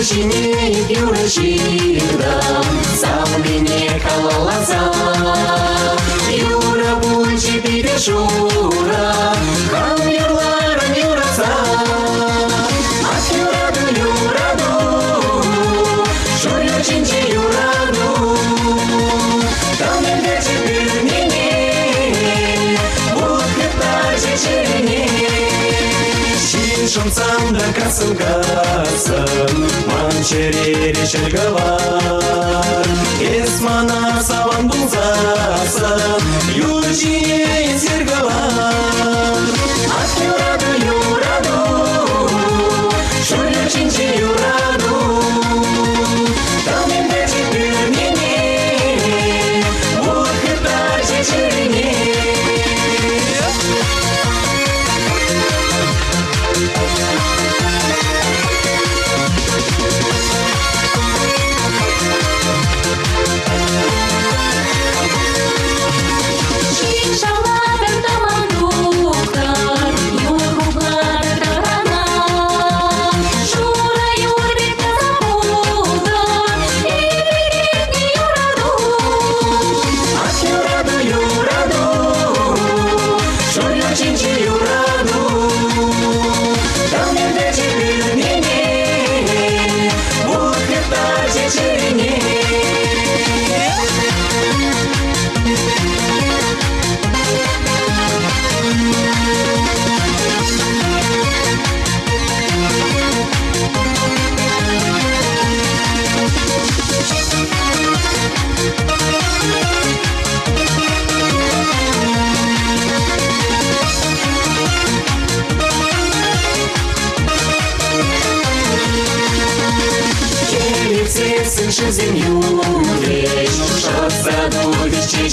Южине Юрашира, сам мне кололаза. Юра Бунчи Пидешура, хам Юрларам Юраца. Ах, Юраду, Шурю Чинчи Юраду. Там где теперь мне, будь даже чернее. Шансам да касылгасын, манчерери шелгавар. Есмана саван булзасын, южине зергавар. Ах, юраду, шурю чинчи юраду. Там где теперь мне, будь даже чернее. Сын землю вещь, что в саду вещи